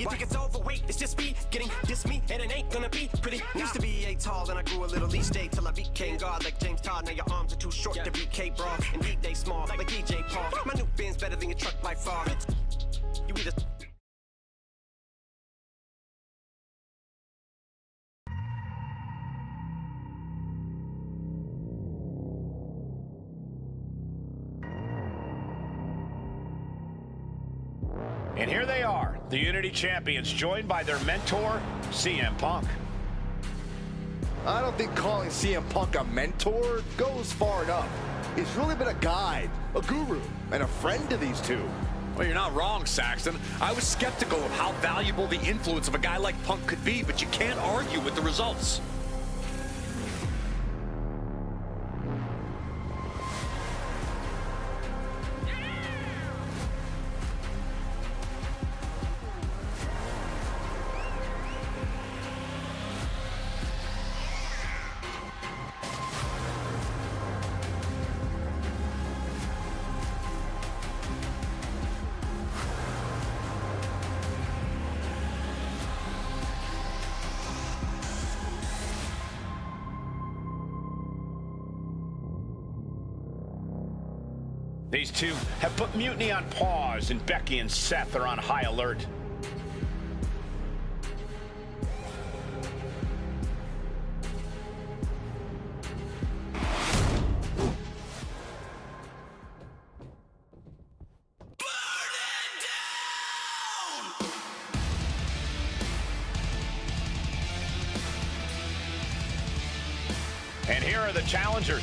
You think it's overweight, it's just me getting this me, and it ain't gonna be pretty. Used to be 8 tall, then I grew a little each day till I became God like James Todd. Now your arms are too short to be K-Bra, and deep they small like DJ Paul. My new Benz better than your truck by far. You either. And here they are, the Unity Champions, joined by their mentor, CM Punk. I don't think calling CM Punk a mentor goes far enough. He's really been a guide, a guru, and a friend to these two. Well, you're not wrong, Saxton. I was skeptical of how valuable the influence of a guy like Punk could be, but you can't argue with the results. These two have put Mutiny on pause, and Becky and Seth are on high alert. And here are the challengers,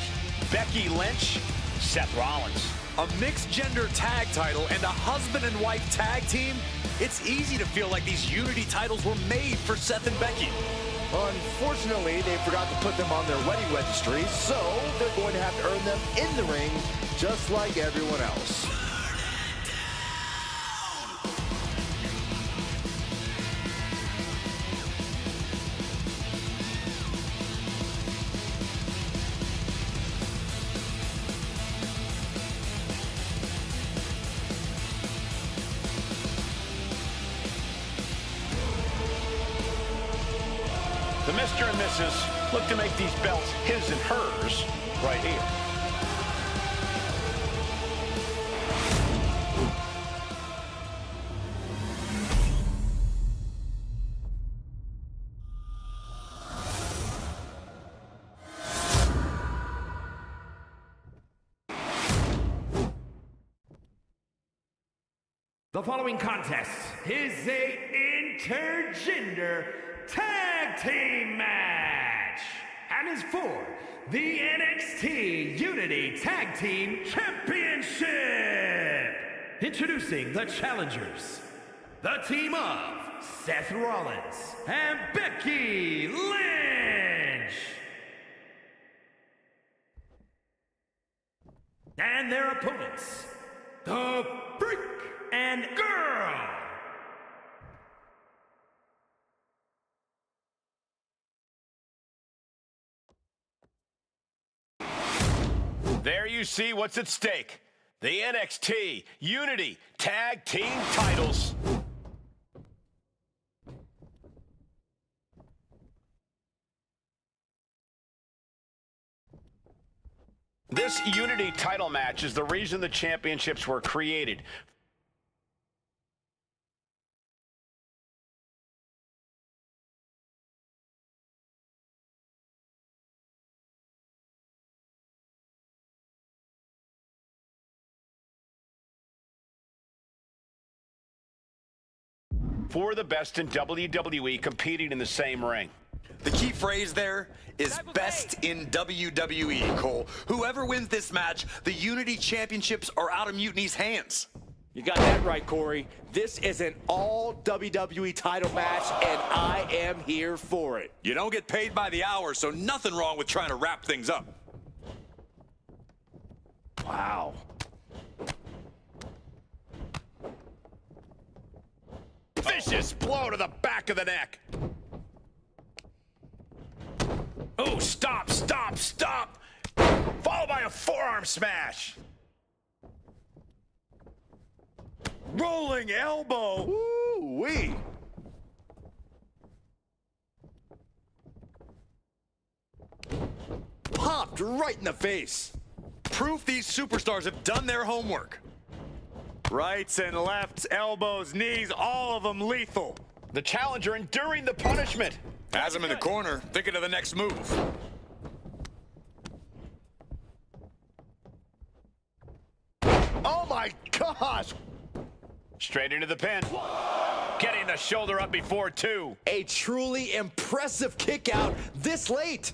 Becky Lynch, Seth Rollins. A mixed-gender tag title and a husband and wife tag team? It's easy to feel like these Unity titles were made for Seth and Becky. Unfortunately, they forgot to put them on their wedding registry, so they're going to have to earn them in the ring, just like everyone else. The Mr. and Mrs. look to make these belts his and hers right here. The following contest is a intergender tag team match and is for the NXT Unity Tag Team Championship. Introducing the challengers, the team of Seth Rollins and Becky Lynch. And their opponents, the Freak and Girl. There you see what's at stake. The NXT Unity Tag Team titles. This Unity title match is the reason the championships were created. For the best in WWE competing in the same ring. The key phrase there is best in WWE, Cole. Whoever wins this match, the Unity Championships are out of Mutiny's hands. You got that right, Corey. This is an all WWE title match, and I am here for it. You don't get paid by the hour, so nothing wrong with trying to wrap things up. Wow. Vicious blow to the back of the neck. Oh, stop, stop, stop. Followed by a forearm smash. Rolling elbow. Woo-wee. popped right in the face. Proof these superstars have done their homework. Rights and lefts, elbows, knees, all of them lethal. The challenger enduring the punishment. Has him in the corner, thinking of the next move. Oh my gosh! Straight into the pin. Getting the shoulder up before two. A truly impressive kick out this late.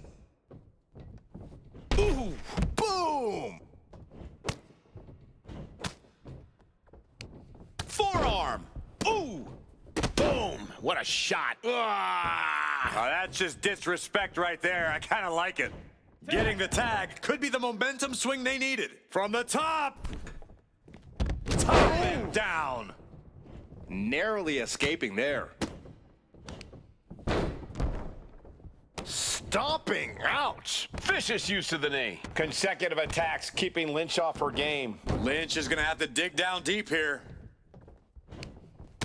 Ooh, boom. Forearm. Ooh, boom. What a shot. Ah. Oh, that's just disrespect right there. I kind of like it. Getting the tag could be the momentum swing they needed. From the top. And down. Narrowly escaping there. Stomping, ouch! Vicious use of the knee. Consecutive attacks keeping Lynch off her game. Lynch is gonna have to dig down deep here.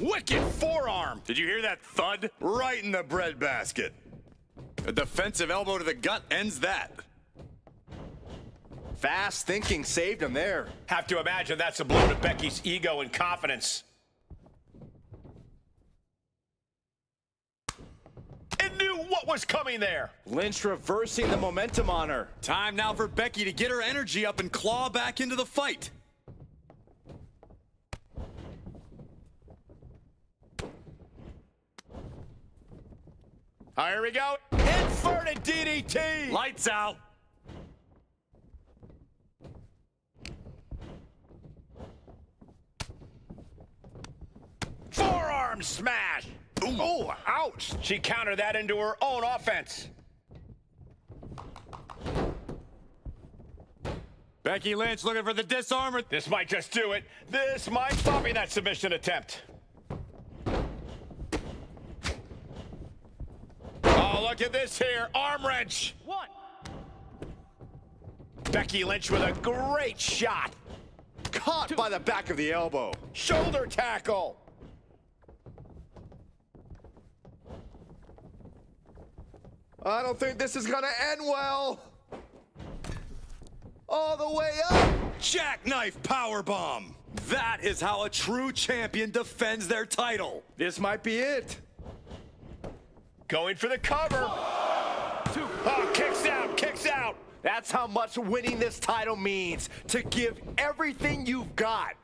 Wicked forearm. Did you hear that thud? Right in the breadbasket. A defensive elbow to the gut ends that. Fast thinking saved him there. Have to imagine that's a blow to Becky's ego and confidence. And knew what was coming there. Lynch reversing the momentum on her. Time now for Becky to get her energy up and claw back into the fight. Here we go. Inverted DDT. Lights out. Forearm smash. Ooh. Oh, ouch. She countered that into her own offense. Becky Lynch looking for the disarmer. This might just do it. This might stopping that submission attempt. Oh, look at this here. Arm wrench. One. Becky Lynch with a great shot. Caught by the back of the elbow. Shoulder tackle. I don't think this is gonna end well. All the way up. Jackknife powerbomb. That is how a true champion defends their title. This might be it. Going for the cover. Oh, kicks out, kicks out. That's how much winning this title means. To give everything you've got.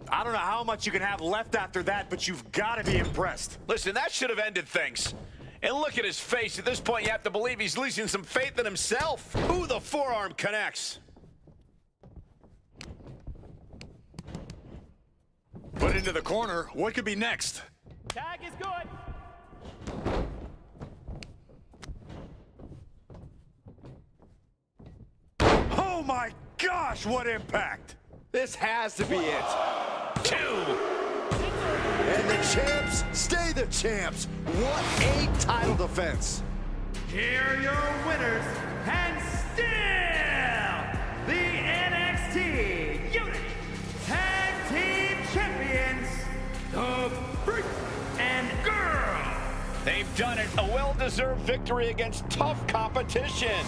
I don't know how much you can have left after that, but you've got to be impressed. Listen, that should have ended things. And look at his face. At this point, you have to believe he's losing some faith in himself. Ooh, the forearm connects. Put into the corner. What could be next? Tag is good. Oh my gosh, what impact! This has to be it. Two. And the champs stay the champs. What a title defense. Here are your winners, and still the NXT Unity Tag Team Champions, the Freak and Girl. They've done it. A well-deserved victory against tough competition.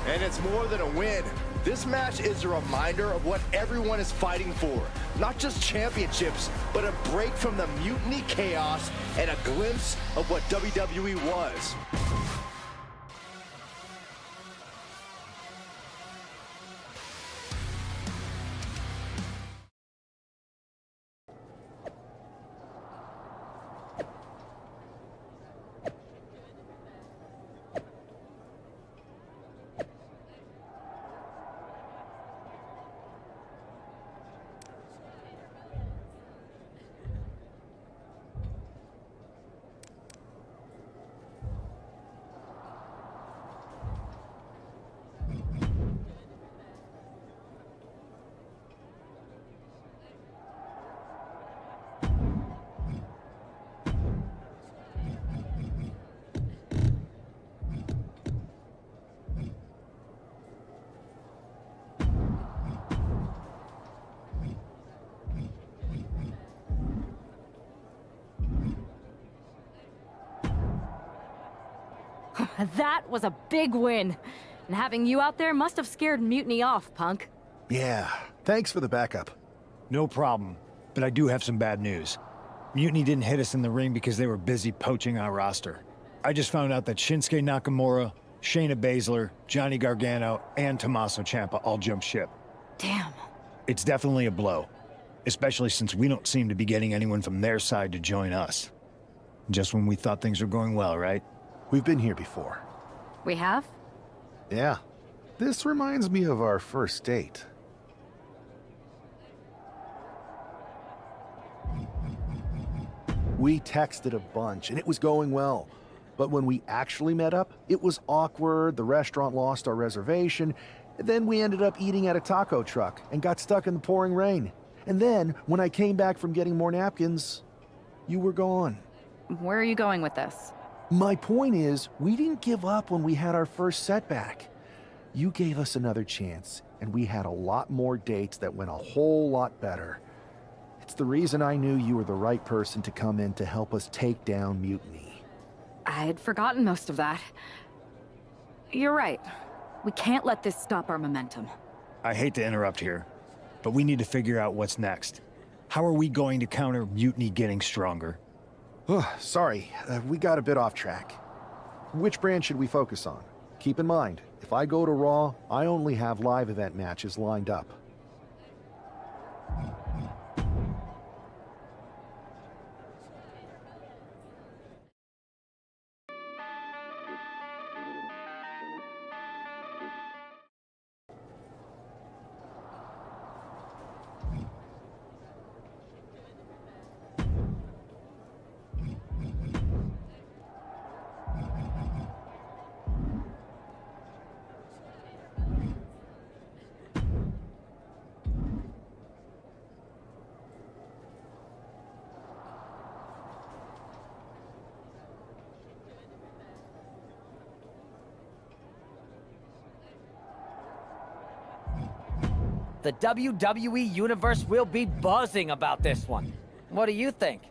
And it's more than a win. This match is a reminder of what everyone is fighting for. Not just championships, but a break from the mutiny chaos and a glimpse of what WWE was. That was a big win. And having you out there must have scared Mutiny off, punk. Yeah, thanks for the backup. No problem, but I do have some bad news. Mutiny didn't hit us in the ring because they were busy poaching our roster. I just found out that Shinsuke Nakamura, Shayna Baszler, Johnny Gargano, and Tommaso Ciampa all jumped ship. Damn. It's definitely a blow, especially since we don't seem to be getting anyone from their side to join us. Just when we thought things were going well, right? We've been here before. We have? Yeah. This reminds me of our first date. We texted a bunch, and it was going well. But when we actually met up, it was awkward, the restaurant lost our reservation, and then we ended up eating at a taco truck and got stuck in the pouring rain. And then, when I came back from getting more napkins, you were gone. Where are you going with this? My point is, we didn't give up when we had our first setback. You gave us another chance, and we had a lot more dates that went a whole lot better. It's the reason I knew you were the right person to come in to help us take down Mutiny. I had forgotten most of that. You're right. We can't let this stop our momentum. I hate to interrupt here, but we need to figure out what's next. How are we going to counter Mutiny getting stronger? Sorry, we got a bit off track. Which brand should we focus on? Keep in mind, if I go to Raw, I only have live event matches lined up. The WWE Universe will be buzzing about this one. What do you think?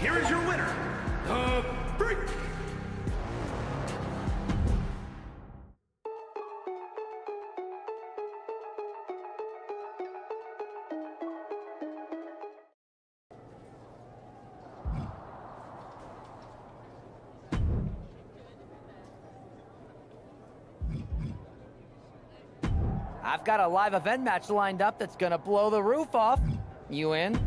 Here is your winner, The Freak. I've got a live event match lined up that's gonna blow the roof off. You in?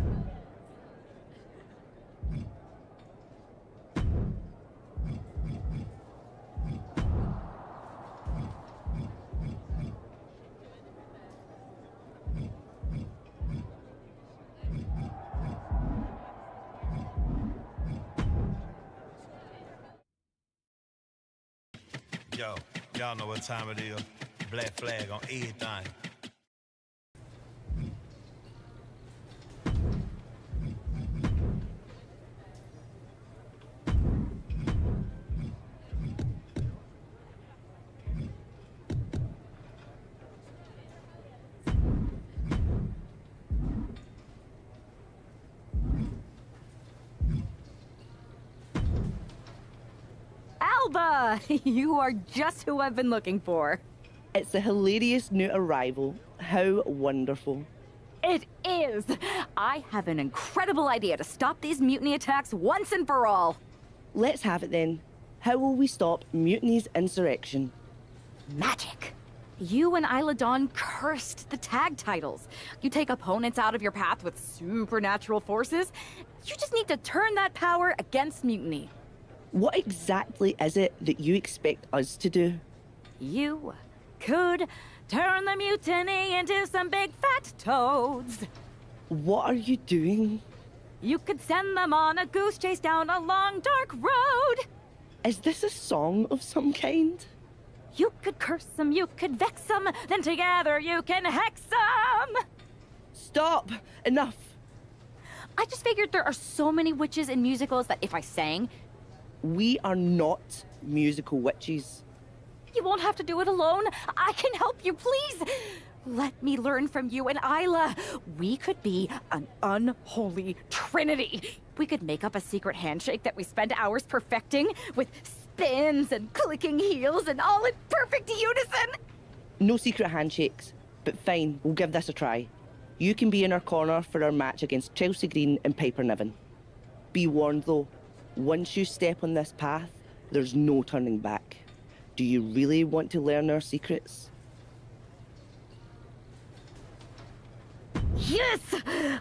Yo, y'all know what time it is. Black flag on everything. Alba! You are just who I've been looking for. It's a hilarious new arrival. How wonderful. It is! I have an incredible idea to stop these mutiny attacks once and for all. Let's have it then. How will we stop Mutiny's insurrection? Magic. You and Isla Dawn cursed the tag titles. You take opponents out of your path with supernatural forces. You just need to turn that power against Mutiny. What exactly is it that you expect us to do? You could turn the mutiny into some big fat toads. What are you doing? You could send them on a goose chase down a long, dark road. Is this a song of some kind? You could curse them, you could vex them, then together you can hex them! Stop! Enough! I just figured there are so many witches in musicals that if I sang... We are not musical witches. You won't have to do it alone. I can help you, please. Let me learn from you and Isla. We could be an unholy trinity. We could make up a secret handshake that we spend hours perfecting with spins and clicking heels and all in perfect unison. No secret handshakes, but fine, we'll give this a try. You can be in our corner for our match against Chelsea Green and Piper Niven. Be warned though, once you step on this path, there's no turning back. Do you really want to learn our secrets? Yes!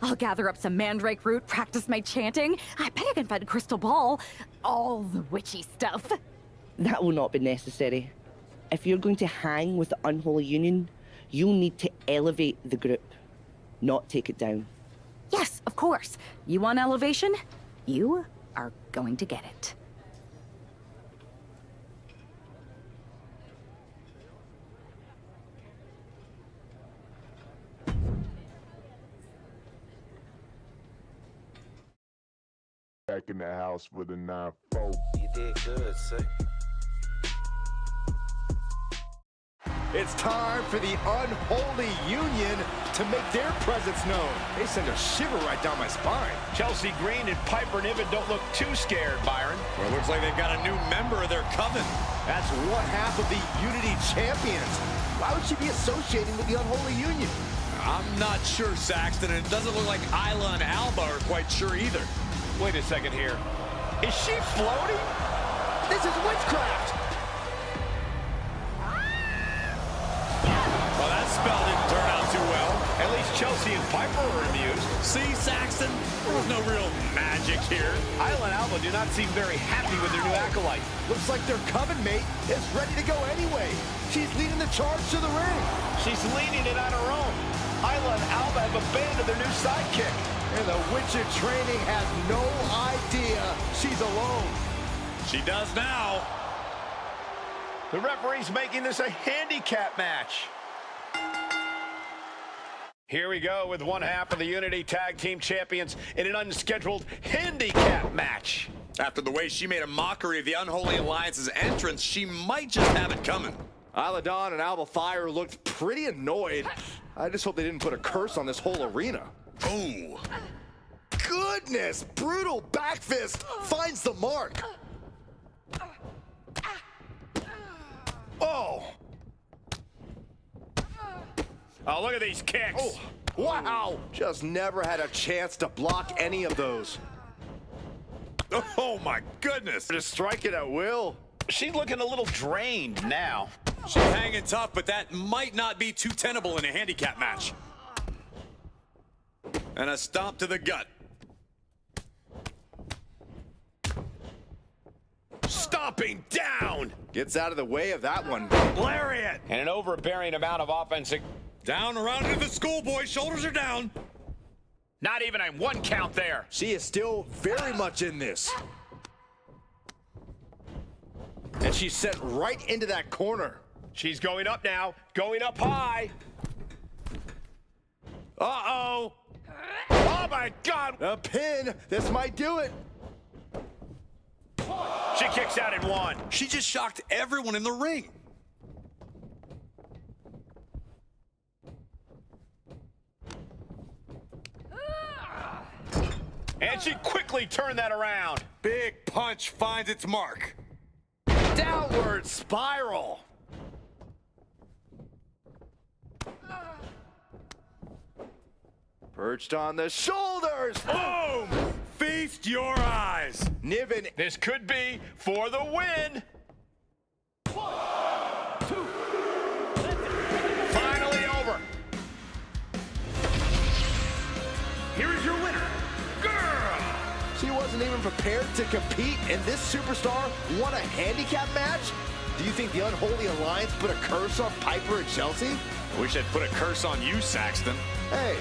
I'll gather up some mandrake root, practice my chanting. I bet I can find a crystal ball. All the witchy stuff. That will not be necessary. If you're going to hang with the Unholy Union, you'll need to elevate the group, not take it down. Yes, of course. You want elevation? You are going to get it. Back in the house with a 9-4. You did good, sir. It's time for the Unholy Union to make their presence known. They send a shiver right down my spine. Chelsea Green and Piper Niven don't look too scared, Byron. Well, it looks like they've got a new member of their coven. That's one half of the Unity Champions. Why would she be associating with the Unholy Union? I'm not sure, Saxton, and it doesn't look like Isla and Alba are quite sure either. Wait a second here. Is she floating? This is witchcraft! Well, that spell didn't turn out too well. At least Chelsea and Piper are amused. See, Saxton? There was no real magic here. Isla and Alba do not seem very happy with their new acolyte. Looks like their coven mate is ready to go anyway. She's leading the charge to the ring. She's leading it on her own. Isla and Alba have abandoned their new sidekick. And the witch in training has no idea she's alone. She does now. The referee's making this a handicap match. Here we go with one half of the Unity Tag Team Champions in an unscheduled handicap match. After the way she made a mockery of the Unholy Alliance's entrance, she might just have it coming. Isla Dawn and Alba Fire looked pretty annoyed. I just hope they didn't put a curse on this whole arena. Ooh. Goodness! Brutal back fist finds the mark. Oh! Oh, look at these kicks. Oh, wow! Just never had a chance to block any of those. Oh, my goodness. Just strike it at will. She's looking a little drained now. She's hanging tough, but that might not be too tenable in a handicap match. And a stomp to the gut. Stomping down. Gets out of the way of that one. Lariat. And an overbearing amount of offense. Down around to the schoolboy. Shoulders are down. Not even a one count there. She is still very much in this. And she's sent right into that corner. She's going up now, going up high. Uh-oh. Oh, my God. A pin. This might do it. She kicks out in one. She just shocked everyone in the ring. And she quickly turned that around. Big punch finds its mark. Downward spiral. Perched on the shoulders. Boom! Feast your eyes. Niven. This could be for the win. 1, 2. Finally over. Here is your winner, Girl. She wasn't even prepared to compete, and this superstar won a handicap match? Do you think the Unholy Alliance put a curse on Piper and Chelsea? Wish I'd put a curse on you, Saxton. Hey.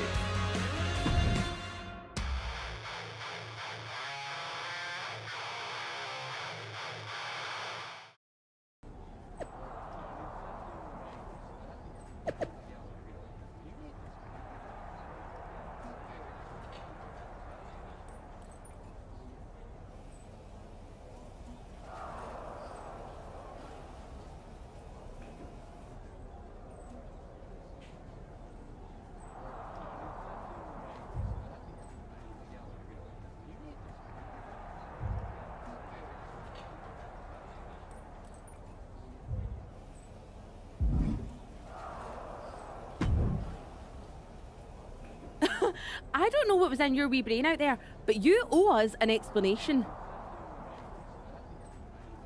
I don't know what was in your wee brain out there, but you owe us an explanation.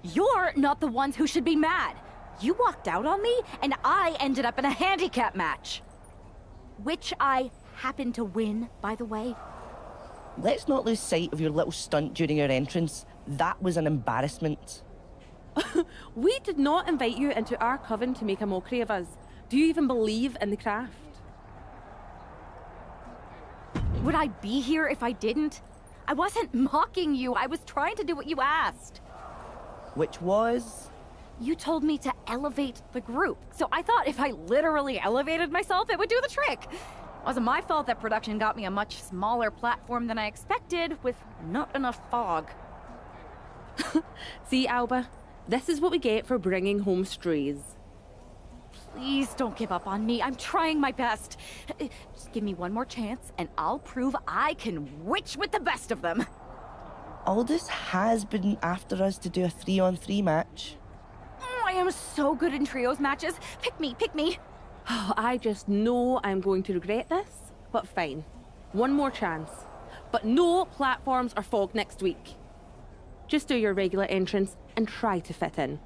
You're not the ones who should be mad. You walked out on me, and I ended up in a handicap match. Which I happened to win, by the way. Let's not lose sight of your little stunt during your entrance. That was an embarrassment. We did not invite you into our coven to make a mockery of us. Do you even believe in the craft? Would I be here if I didn't? I wasn't mocking you. I was trying to do what you asked. Which was? You told me to elevate the group. So I thought if I literally elevated myself, it would do the trick. It wasn't my fault that production got me a much smaller platform than I expected with not enough fog. See, Alba, this is what we get for bringing home strays. Please don't give up on me. I'm trying my best. Just give me one more chance, and I'll prove I can witch with the best of them. Aldous has been after us to do a 3-on-3 match. I am so good in trios matches. Pick me, pick me. Oh, I just know I'm going to regret this, but fine. One more chance. But no platforms or fog next week. Just do your regular entrance and try to fit in.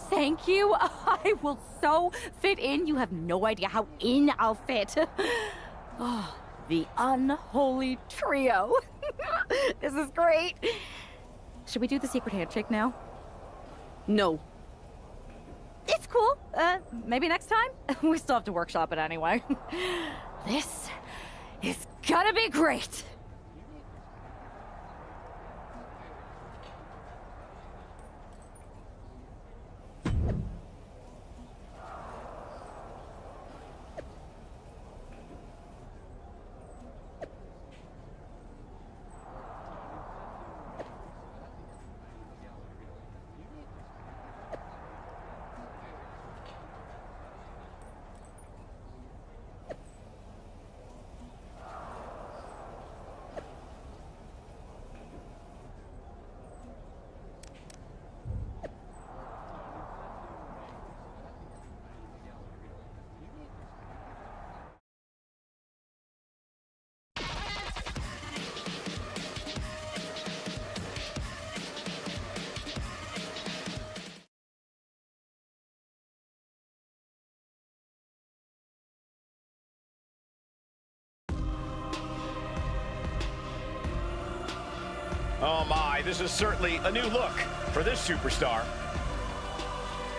Thank you. I will so fit in. You have no idea how in I'll fit. Oh, the Unholy Trio. This is great. Should we do the secret handshake now? No. It's cool. Maybe next time? We still have to workshop it anyway. This is gonna be great. Oh my, this is certainly a new look for this superstar.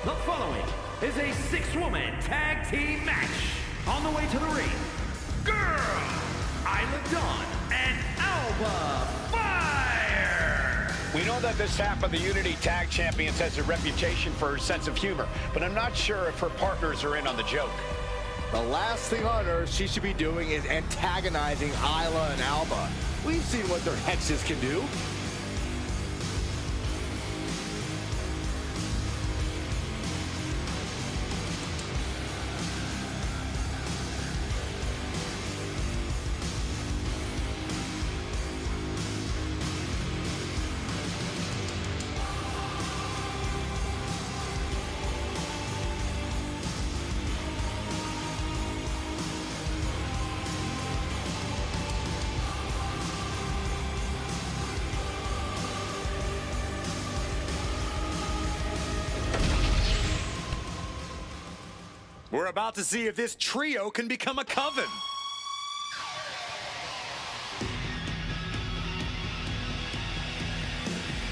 The following is a 6-woman tag team match. On the way to the ring, Girl, Isla Dawn, and Alba Fire. We know that this half of the Unity Tag Champions has a reputation for her sense of humor, but I'm not sure if her partners are in on the joke. The last thing on earth she should be doing is antagonizing Isla and Alba. We've seen what their hexes can do. We're about to see if this trio can become a coven.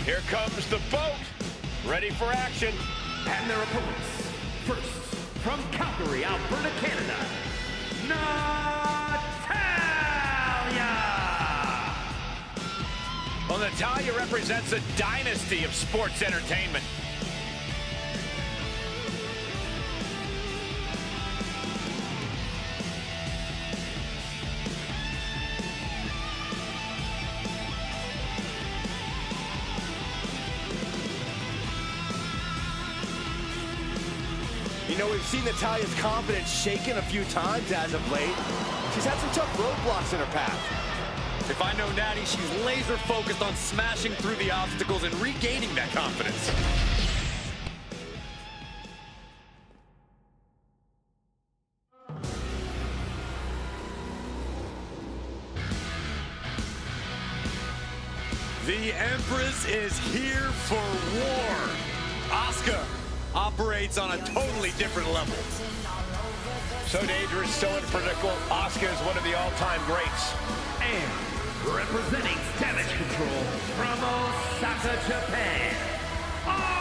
Here comes the boat, ready for action. And their opponents. First, from Calgary, Alberta, Canada, Natalya! Well, Natalya represents a dynasty of sports entertainment. You know, we've seen Natalya's confidence shaken a few times as of late. She's had some tough roadblocks in her path. If I know Natty, she's laser focused on smashing through the obstacles and regaining that confidence. The Empress is here for war. Asuka operates on a totally different level. So dangerous, so unpredictable, Asuka is one of the all-time greats. And representing Damage Control from Osaka, Japan, Asuka!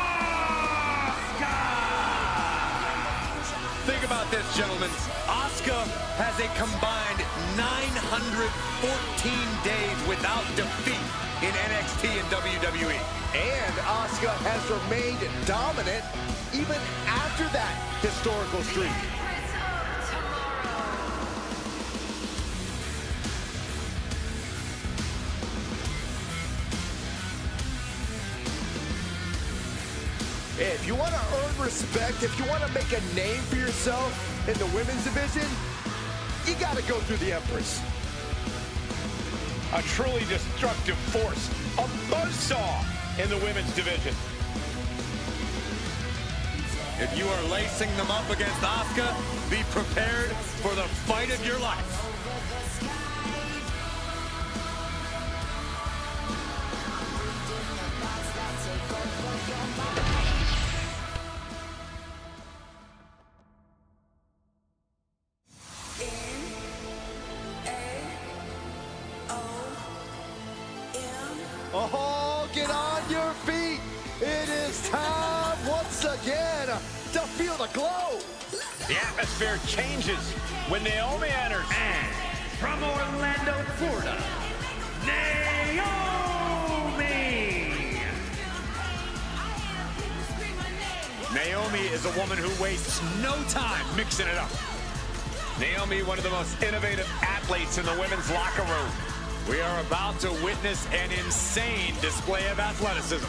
Think about this, gentlemen. Asuka has a combined 914 days without defeat in NXT and WWE. And Asuka has remained dominant even after that historical streak. If you want to earn respect, if you want to make a name for yourself in the women's division, you got to go through the Empress. A truly destructive force, a buzzsaw in the women's division. If you are lacing them up against Asuka, be prepared for the fight of your life. Oh, get on your feet. It is time once again to feel the glow. The atmosphere changes when Naomi enters. And from Orlando, Florida, Naomi! Naomi is a woman who wastes no time mixing it up. Naomi, one of the most innovative athletes in the women's locker room. We are about to witness an insane display of athleticism.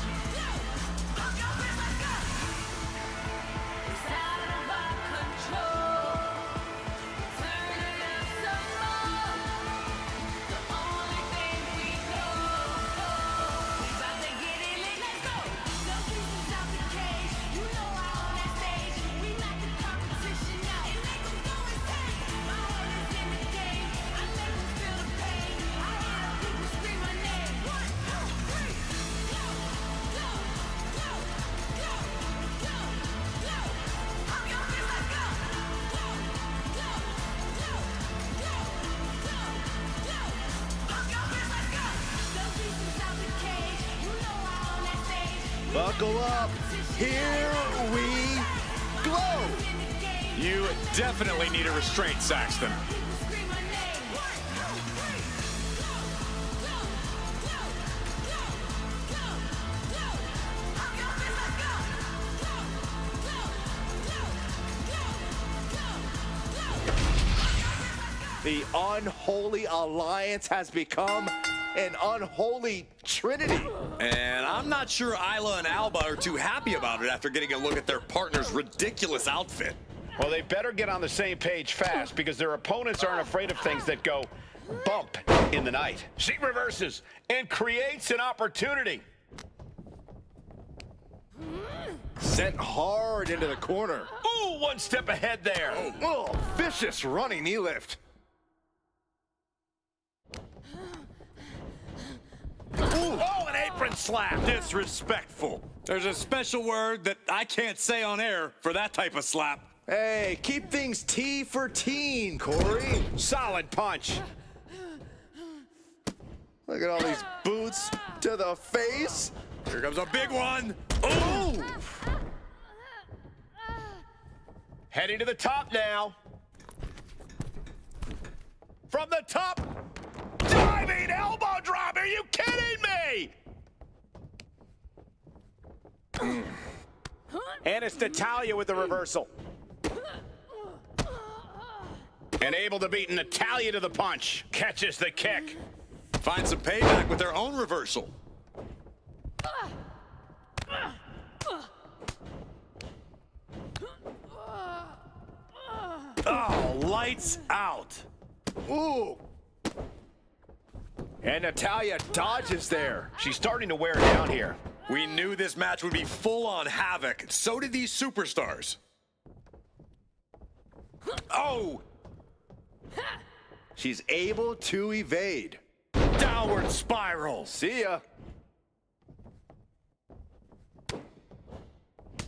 Buckle up. Here we glow. You definitely need a restraint, Saxton. The unholy alliance has become an unholy trinity. And I'm not sure Isla and Alba are too happy about it after getting a look at their partner's ridiculous outfit. Well, they better get on the same page fast because their opponents aren't afraid of things that go bump in the night. She reverses and creates an opportunity. Sent hard into the corner. Ooh, one step ahead there. Oh, vicious running knee lift. Oh, an apron slap. Disrespectful. There's a special word that I can't say on air for that type of slap. Hey, keep things T for teen, Corey. Solid punch. Look at all these boots to the face. Here comes a big one. Ooh! Heading to the top now. From the top. Diving elbow drop. Are you kidding me? And it's Natalya with the reversal. And able to beat Natalya to the punch. Catches the kick. Find some payback with their own reversal. Oh, lights out. Ooh! And Natalya dodges there. She's starting to wear down here. We knew this match would be full on havoc. So did these superstars. Oh! She's able to evade. Downward spiral. See ya.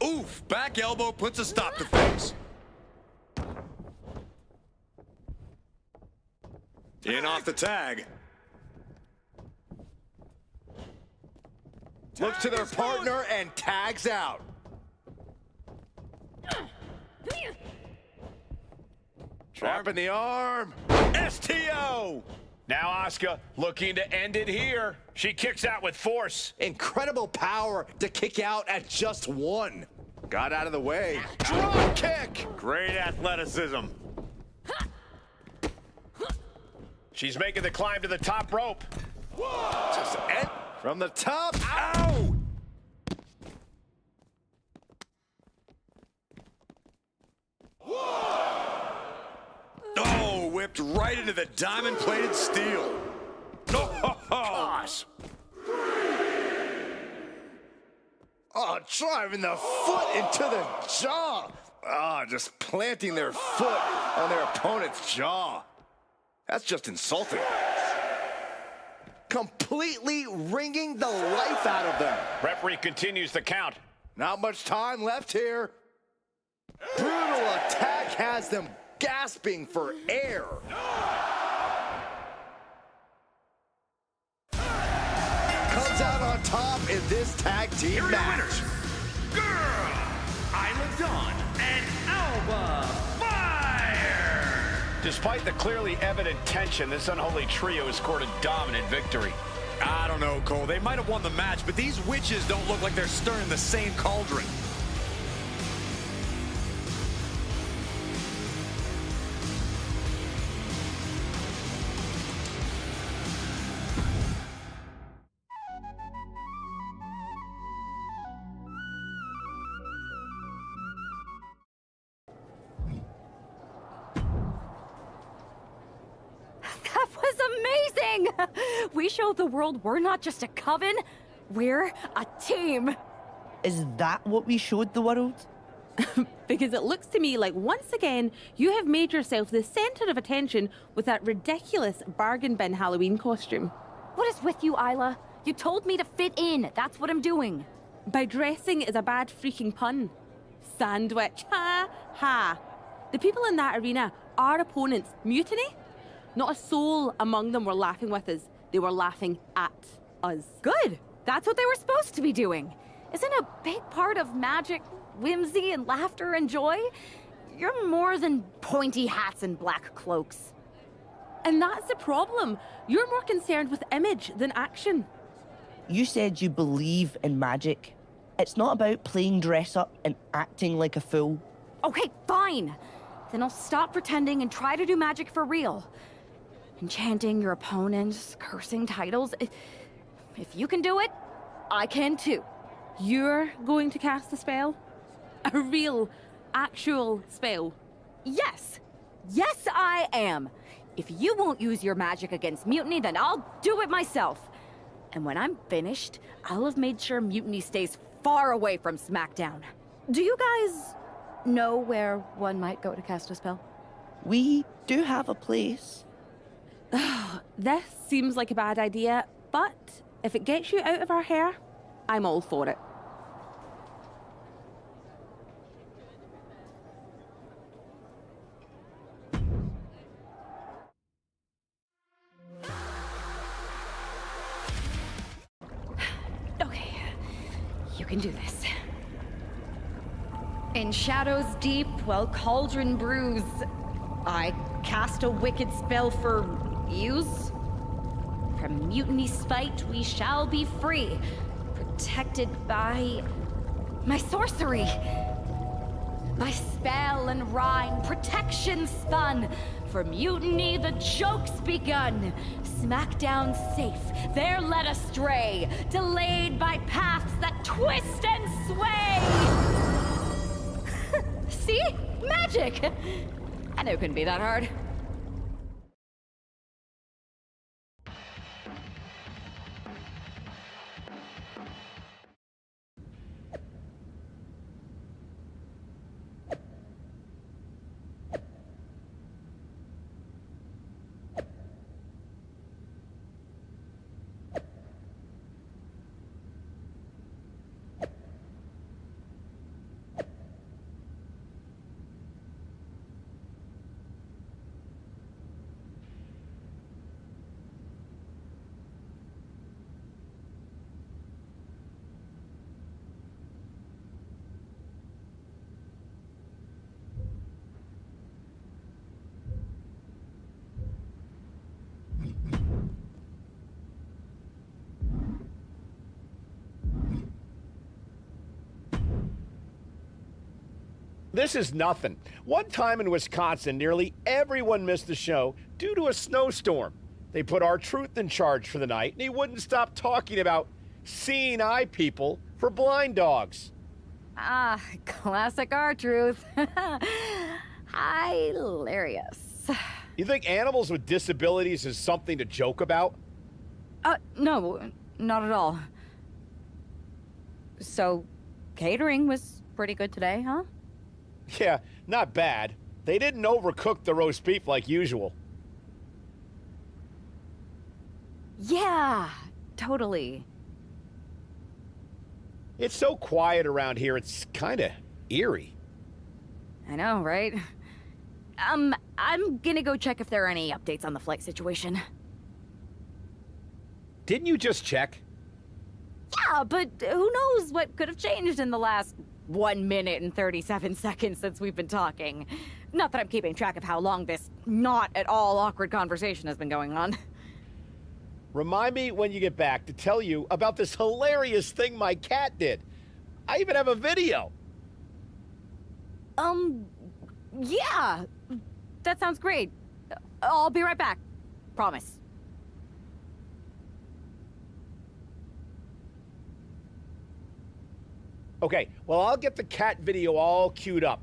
Oof, back elbow puts a stop to things. In off the tag. Looks to their partner and tags out. Trapping the arm. STO! Now Asuka looking to end it here. She kicks out with force. Incredible power to kick out at just one. Got out of the way. Drop kick. Great athleticism. She's making the climb to the top rope. Just from the top. Ow! Oh, whipped right into the diamond-plated steel. Oh, gosh. Oh, driving the foot into the jaw. Ah, just planting their foot on their opponent's jaw. That's just insulting. Completely wringing the life out of them. Referee continues the count. Not much time left here. Brutal attack has them gasping for air. Comes out on top in this tag team match. Girl, Isla Dawn and Alba Fire! Despite the clearly evident tension, this unholy trio has scored a dominant victory. I don't know, Cole. They might have won the match, but these witches don't look like they're stirring the same cauldron. That was amazing! We showed the world we're not just a coven, we're a team. Is that what we showed the world? Because it looks to me like once again you have made yourself the center of attention with that ridiculous bargain bin Halloween costume. What is with you, Isla? You told me to fit in. That's what I'm doing. By dressing is a bad freaking pun. Sandwich. Ha ha. The people in that arena, our opponents, mutiny? Not a soul among them were laughing with us. They were laughing at us. Good. That's what they were supposed to be doing. Isn't a big part of magic whimsy and laughter and joy? You're more than pointy hats and black cloaks. And that's the problem. You're more concerned with image than action. You said you believe in magic. It's not about playing dress up and acting like a fool. Okay, fine. then I'll stop pretending and try to do magic for real. Enchanting your opponents, cursing titles. If you can do it, I can too. You're going to cast a spell? A real, actual spell? Yes! Yes, I am! If you won't use your magic against Mutiny, then I'll do it myself. And when I'm finished, I'll have made sure Mutiny stays far away from SmackDown. Do you guys know where one might go to cast a spell? We do have a place. This seems like a bad idea, but if it gets you out of our hair, I'm all for it. Okay, you can do this. In shadows deep, while cauldron brews, I cast a wicked spell for use. From Mutiny spite, we shall be free, protected by my sorcery. By spell and rhyme, protection spun. For Mutiny, the joke's begun. SmackDown safe, there led astray, delayed by paths that twist and sway. See? Magic! I knew it couldn't be that hard. This is nothing. One time in Wisconsin, nearly everyone missed the show due to a snowstorm. They put R-Truth in charge for the night, and he wouldn't stop talking about seeing eye people for blind dogs. Ah, classic R-Truth. Hilarious. You think animals with disabilities is something to joke about? No, not at all. So, catering was pretty good today, huh? Yeah, not bad. They didn't overcook the roast beef like usual. Yeah, totally. It's so quiet around here, it's kinda eerie. I know, right? I'm gonna go check if there are any updates on the flight situation. Didn't you just check? Yeah, but who knows what could have changed in the last 1 minute and 37 seconds since we've been talking. Not that I'm keeping track of how long this not at all awkward conversation has been going on. Remind me when you get back to tell you about this hilarious thing my cat did. I even have a video. Yeah. That sounds great. I'll be right back. Promise. Okay, well, I'll get the cat video all queued up.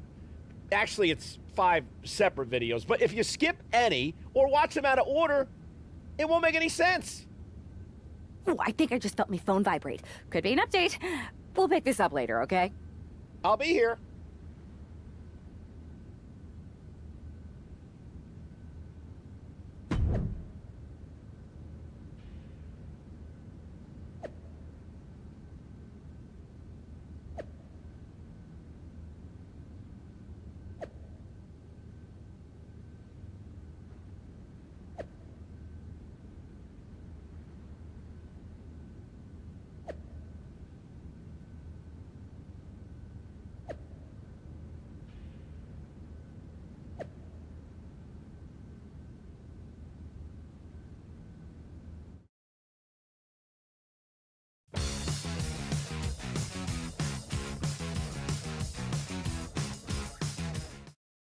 Actually, it's 5 separate videos, but if you skip any or watch them out of order, it won't make any sense. Oh, I think I just felt my phone vibrate. Could be an update. We'll pick this up later, okay? I'll be here.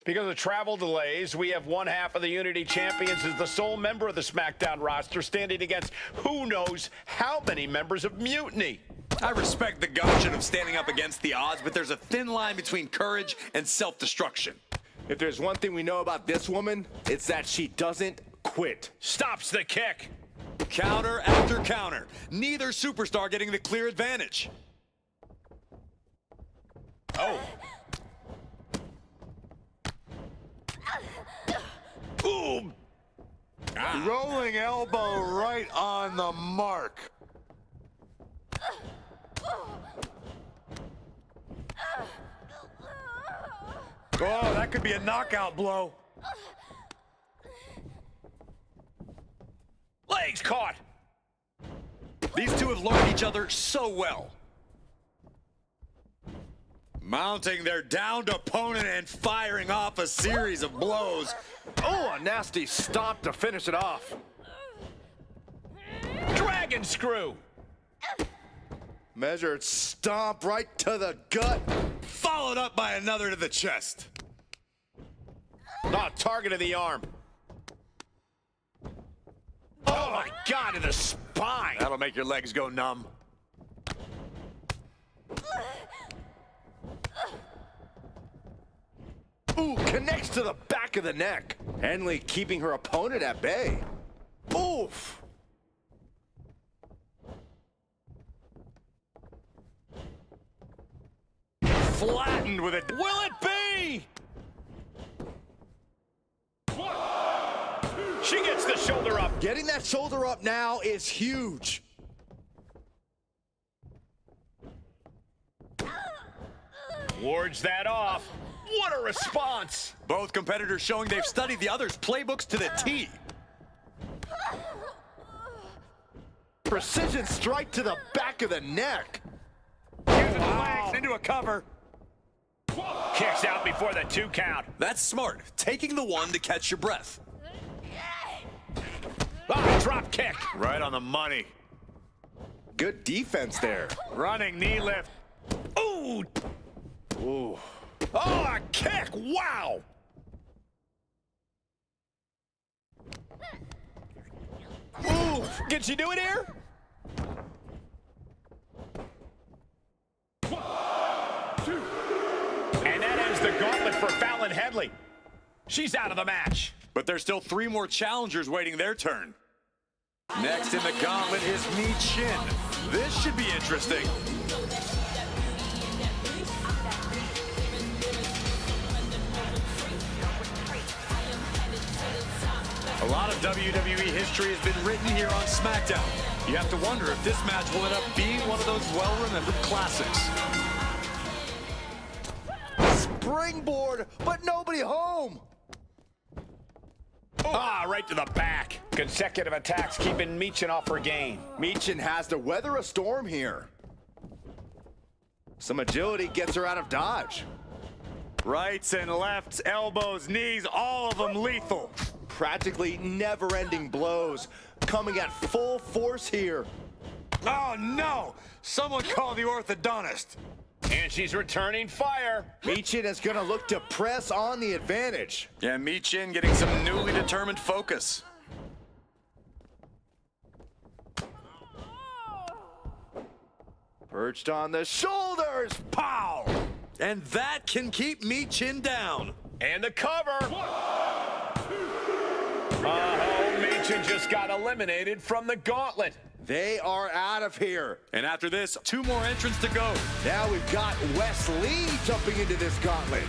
Because of travel delays, we have one half of the Unity Champions as the sole member of the SmackDown roster standing against who knows how many members of Mutiny. I respect the gumption of standing up against the odds, but there's a thin line between courage and self-destruction. If there's one thing we know about this woman, it's that she doesn't quit. Stops the kick. Counter after counter. Neither superstar getting the clear advantage. Oh. Ooh. Rolling elbow right on the mark. Oh, that could be a knockout blow. Legs caught. These two have learned each other so well. Mounting their downed opponent and firing off a series of blows. Oh, a nasty stomp to finish it off. Dragon screw. Measured stomp right to the gut. Followed up by another to the chest. Not target of the arm. Oh my God, to the spine. That'll make your legs go numb. Ooh, connects to the back of the neck. Henley keeping her opponent at bay. Oof. Flattened with it. Will it be? She gets the shoulder up. Getting that shoulder up now is huge. Wards that off. What a response. Both competitors showing they've studied the other's playbooks to the T. Precision strike to the back of the neck. Using the legs into a cover. Kicks out before the 2 count. That's smart. Taking the one to catch your breath. Ah, drop kick. Right on the money. Good defense there. Running knee lift. Ooh. Ooh. Oh, a kick. Wow. Ooh. Can she do it here? And that ends the gauntlet for Fallon Henley. She's out of the match. But there's still 3 more challengers waiting their turn. Next in the gauntlet is Mi Chin. This should be interesting. A lot of WWE history has been written here on SmackDown. You have to wonder if this match will end up being one of those well-remembered classics. Springboard, but nobody home. Ah, right to the back. Consecutive attacks keeping Michin off her game. Michin has to weather a storm here. Some agility gets her out of dodge. Rights and lefts, elbows, knees, all of them lethal. Practically never-ending blows coming at full force here. Oh no! Someone call the orthodontist. And she's returning fire. Michin is going to look to press on the advantage. Yeah, Mi Chin getting some newly determined focus. Perched on the shoulders. Pow! And that can keep Mi Chin down. And the cover. Michin just got eliminated from the gauntlet. They are out of here. And after this, 2 more entrants to go. Now we've got Wes Lee jumping into this gauntlet.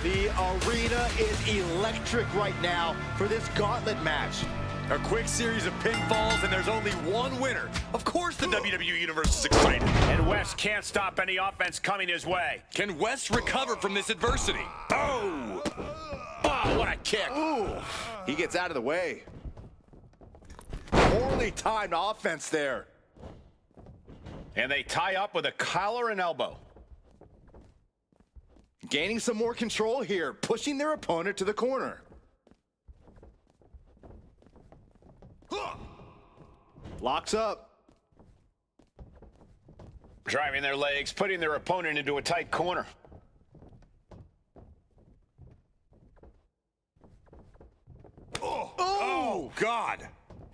The arena is electric right now for this gauntlet match. A quick series of pinfalls, and there's only one winner. Of course the WWE Universe is excited. And Wes can't stop any offense coming his way. Can Wes recover from this adversity? Oh! Oh, what a kick. Ooh, he gets out of the way. Poorly timed offense there. And they tie up with a collar and elbow. Gaining some more control here, pushing their opponent to the corner. Locks up. Driving their legs, putting their opponent into a tight corner. Oh, God.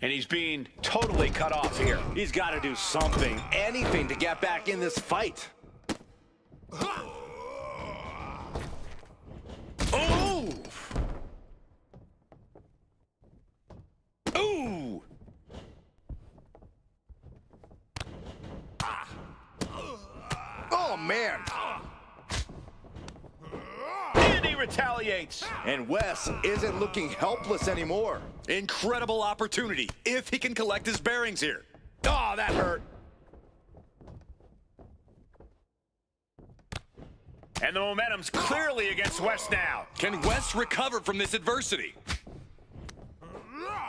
And he's being totally cut off here. He's got to do something, anything to get back in this fight. Oh! Ooh! Oh, man. And he retaliates. And Wes isn't looking helpless anymore. Incredible opportunity if he can collect his bearings here. Oh, that hurt. And the momentum's clearly against Wes now. Can Wes recover from this adversity?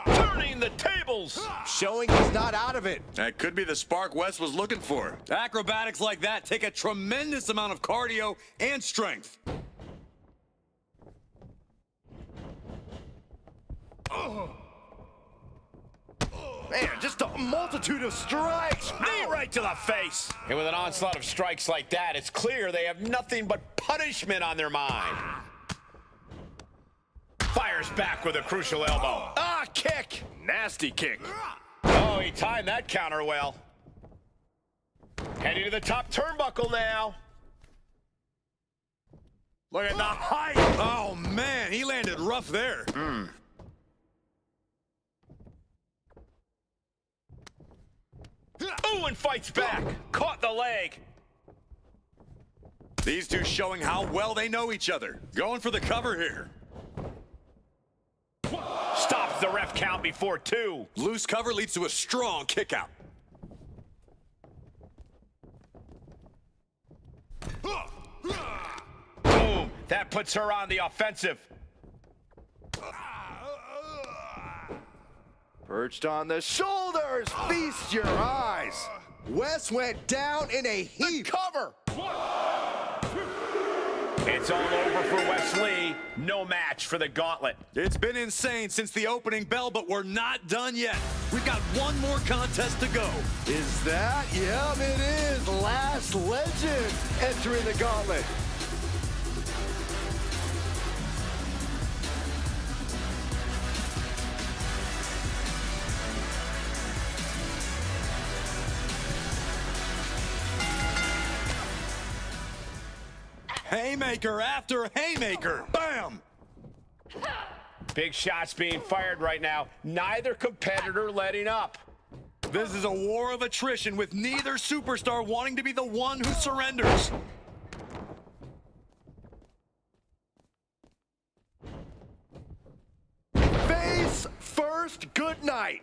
Turning the tables. Showing he's not out of it. That could be the spark Wes was looking for. Acrobatics like that take a tremendous amount of cardio and strength. Man, just a multitude of strikes. Knee right to the face. And with an onslaught of strikes like that, it's clear they have nothing but punishment on their mind. Fires back with a crucial elbow. Ah, kick. Nasty kick. Oh, he timed that counter well. Heading to the top turnbuckle now. Look at the height. Oh, man, he landed rough there. Ooh, and fights back. Caught the leg. These two showing how well they know each other. Going for the cover here. Stops the ref count before 2. Loose cover leads to a strong kick out. Boom. That puts her on the offensive. Perched on the shoulders, feast your eyes. Wes went down in a heap. Cover. It's all over for Wes Lee. No match for the gauntlet. It's been insane since the opening bell, but we're not done yet. We've got one more contest to go. Is that? Yep, it is. Last Legend entering the gauntlet. Haymaker after haymaker. Bam! Big shots being fired right now. Neither competitor letting up. This is a war of attrition with neither superstar wanting to be the one who surrenders. Face first, good night.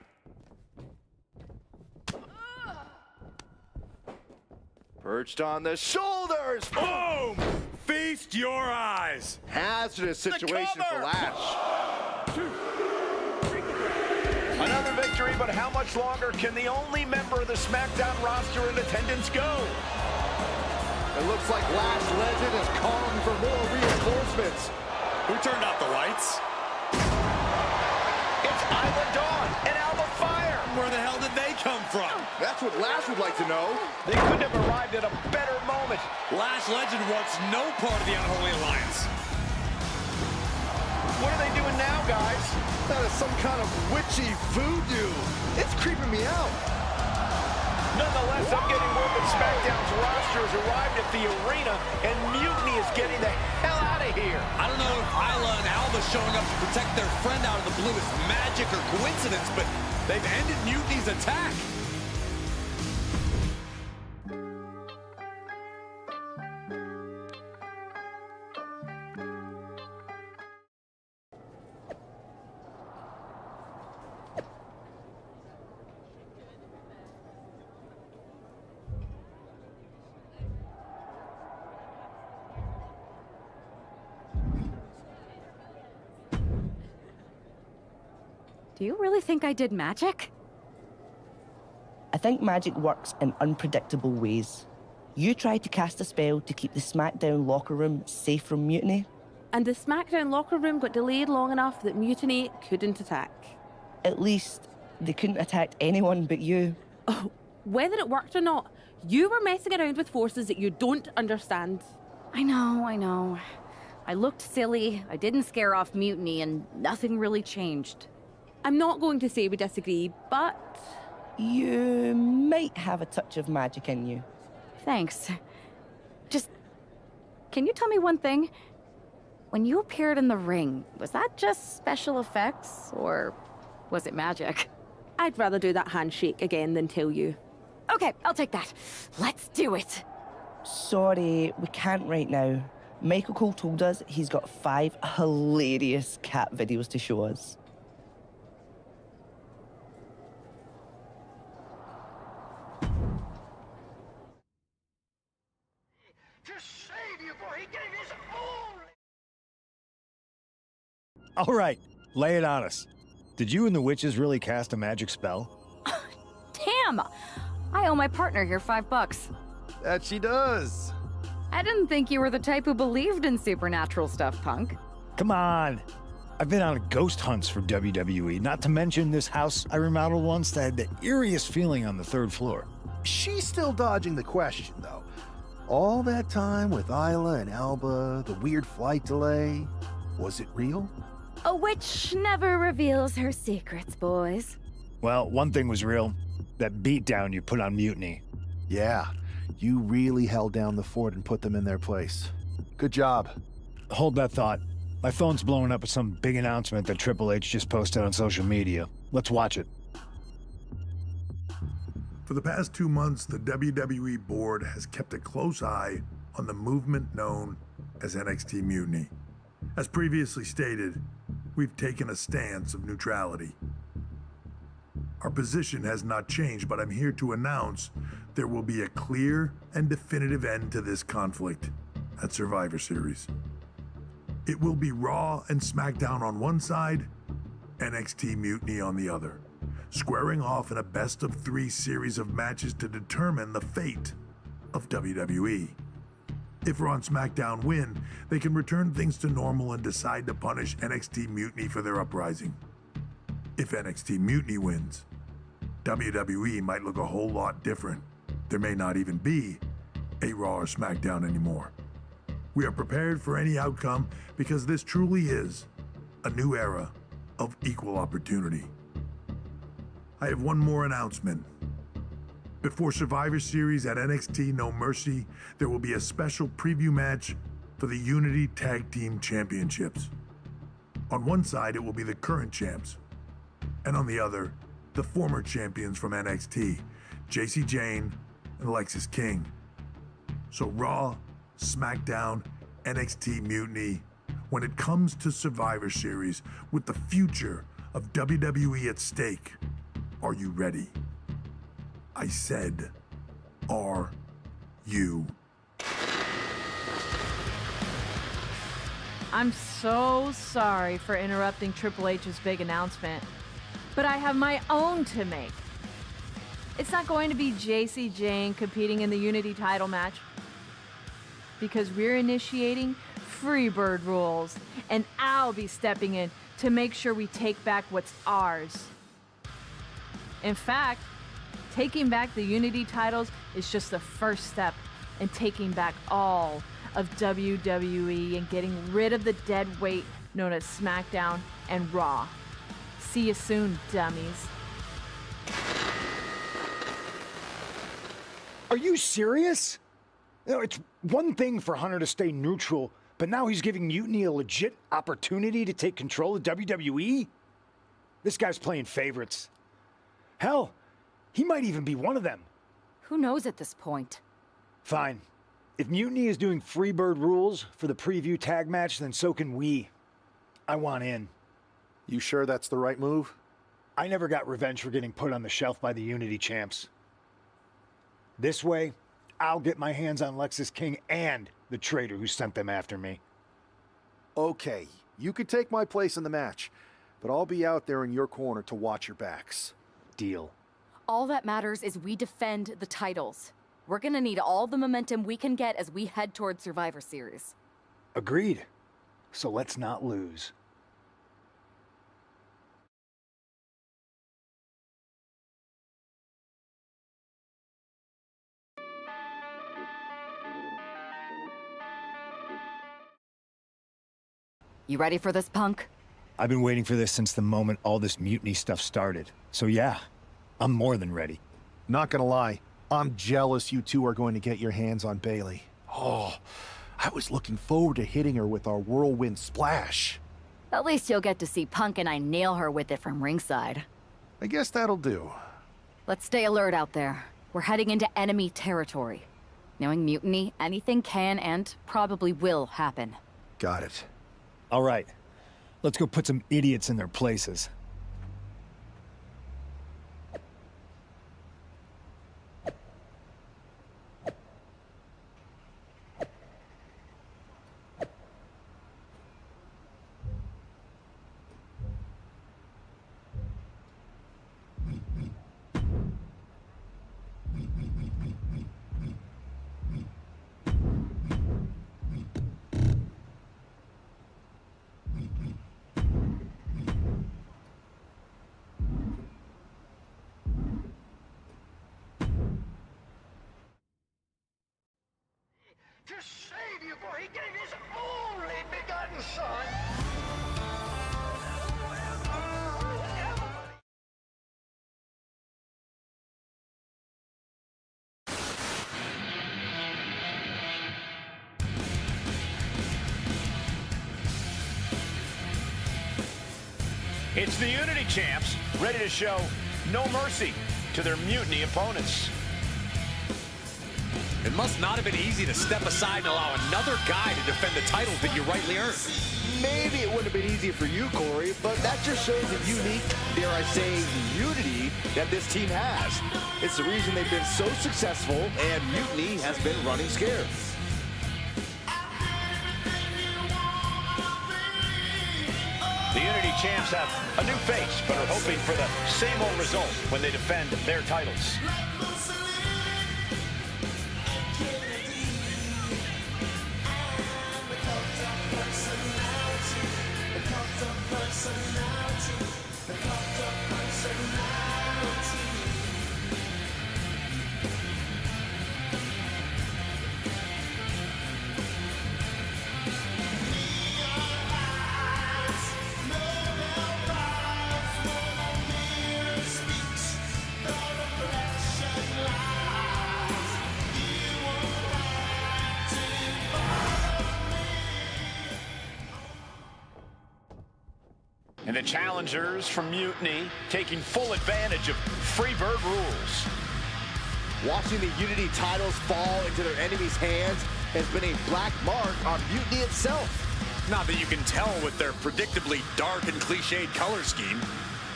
Perched on the shoulders. Boom! Feast your eyes. Hazardous situation for Lash. Another victory, but how much longer can the only member of the SmackDown roster in attendance go? It looks like Lash Legend is calling for more reinforcements. Who turned out the lights? It's Isla Dawn and Alba Fire. Where the hell did they come from? That's what Lash would like to know. They couldn't have arrived at a better moment. Lash Legend wants no part of the Unholy Alliance. What are they doing now, guys? That is some kind of witchy voodoo. It's creeping me out. Nonetheless, I'm getting word that SmackDown's roster has arrived at the arena, and Mutiny is getting the hell out of here. I don't know if Isla and Alba showing up to protect their friend out of the blue is magic or coincidence, but they've ended Mutiny's attack. Do you really think I did magic? I think magic works in unpredictable ways. You tried to cast a spell to keep the SmackDown locker room safe from Mutiny. And the SmackDown locker room got delayed long enough that Mutiny couldn't attack. At least, They couldn't attack anyone but you. Oh, whether it worked or not, you were messing around with forces that you don't understand. I know. I looked silly, I didn't scare off Mutiny, and nothing really changed. I'm not going to say we disagree, but... You might have a touch of magic in you. Thanks. Just... Can you tell me one thing? When you appeared in the ring, was that just special effects, or was it magic? I'd rather do that handshake again than tell you. Okay, I'll take that. Let's do it. Sorry, we can't right now. Michael Cole told us he's got 5 hilarious cat videos to show us. All right, lay it on us. Did you and the witches really cast a magic spell? Damn! I owe my partner here $5. That she does. I didn't think you were the type who believed in supernatural stuff, punk. Come on. I've been on ghost hunts for WWE, not to mention this house I remodeled once that had the eeriest feeling on the 3rd floor. She's still dodging the question, though. All that time with Isla and Alba, the weird flight delay, was it real? A witch never reveals her secrets, boys. Well, one thing was real. That beatdown you put on Mutiny. Yeah, you really held down the fort and put them in their place. Good job. Hold that thought. My phone's blowing up with some big announcement that Triple H just posted on social media. Let's watch it. For the past 2 months, the WWE board has kept a close eye on the movement known as NXT Mutiny. As previously stated, we've taken a stance of neutrality. Our position has not changed, but I'm here to announce there will be a clear and definitive end to this conflict at Survivor Series. It will be Raw and SmackDown on one side, NXT Mutiny on the other, squaring off in a best-of-3 series of matches to determine the fate of WWE. If Raw and SmackDown win, they can return things to normal and decide to punish NXT Mutiny for their uprising. If NXT Mutiny wins, WWE might look a whole lot different. There may not even be a Raw or SmackDown anymore. We are prepared for any outcome because this truly is a new era of equal opportunity. I have one more announcement. Before Survivor Series at NXT No Mercy, there will be a special preview match for the Unity Tag Team Championships. On one side, it will be the current champs, and on the other, the former champions from NXT, Jacy Jayne and Lexis King. So Raw, SmackDown, NXT Mutiny, when it comes to Survivor Series with the future of WWE at stake, are you ready? I said, are you? I'm so sorry for interrupting Triple H's big announcement, but I have my own to make. It's not going to be Jacy Jayne competing in the Unity title match, because we're initiating Freebird rules, and I'll be stepping in to make sure we take back what's ours. In fact, taking back the Unity titles is just the first step in taking back all of WWE and getting rid of the dead weight known as SmackDown and Raw. See you soon, dummies. Are you serious? You know, it's one thing for Hunter to stay neutral, but now he's giving Mutiny a legit opportunity to take control of WWE? This guy's playing favorites. Hell, he might even be one of them. Who knows at this point? Fine. If Mutiny is doing Freebird rules for the preview tag match, then so can we. I want in. You sure that's the right move? I never got revenge for getting put on the shelf by the Unity champs. This way, I'll get my hands on Lexis King and the traitor who sent them after me. Okay, you could take my place in the match, but I'll be out there in your corner to watch your backs. Deal. All that matters is we defend the titles. We're gonna need all the momentum we can get as we head toward Survivor Series. Agreed. So let's not lose. You ready for this, Punk? I've been waiting for this since the moment all this mutiny stuff started. So yeah, I'm more than ready. Not gonna lie, I'm jealous you two are going to get your hands on Bailey. Oh, I was looking forward to hitting her with our whirlwind splash. At least you'll get to see Punk and I nail her with it from ringside. I guess that'll do. Let's stay alert out there. We're heading into enemy territory. Knowing Mutiny, anything can and probably will happen. Got it. All right, let's go put some idiots in their places. To save you, for he gave his only begotten son. It's the Unity Champs, ready to show no mercy to their Mutiny opponents. It must not have been easy to step aside and allow another guy to defend the titles that you rightly earned. Maybe it wouldn't have been easy for you, Corey, but that just shows the unique, dare I say, unity that this team has. It's the reason they've been so successful, and Mutiny has been running scared. The Unity Champs have a new face, but are hoping for the same old result when they defend their titles. And the challengers from Mutiny taking full advantage of Freebird rules. Watching the Unity titles fall into their enemies' hands has been a black mark on Mutiny itself. Not that you can tell with their predictably dark and cliched color scheme.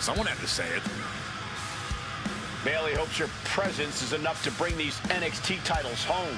Someone had to say it. Bailey hopes your presence is enough to bring these NXT titles home.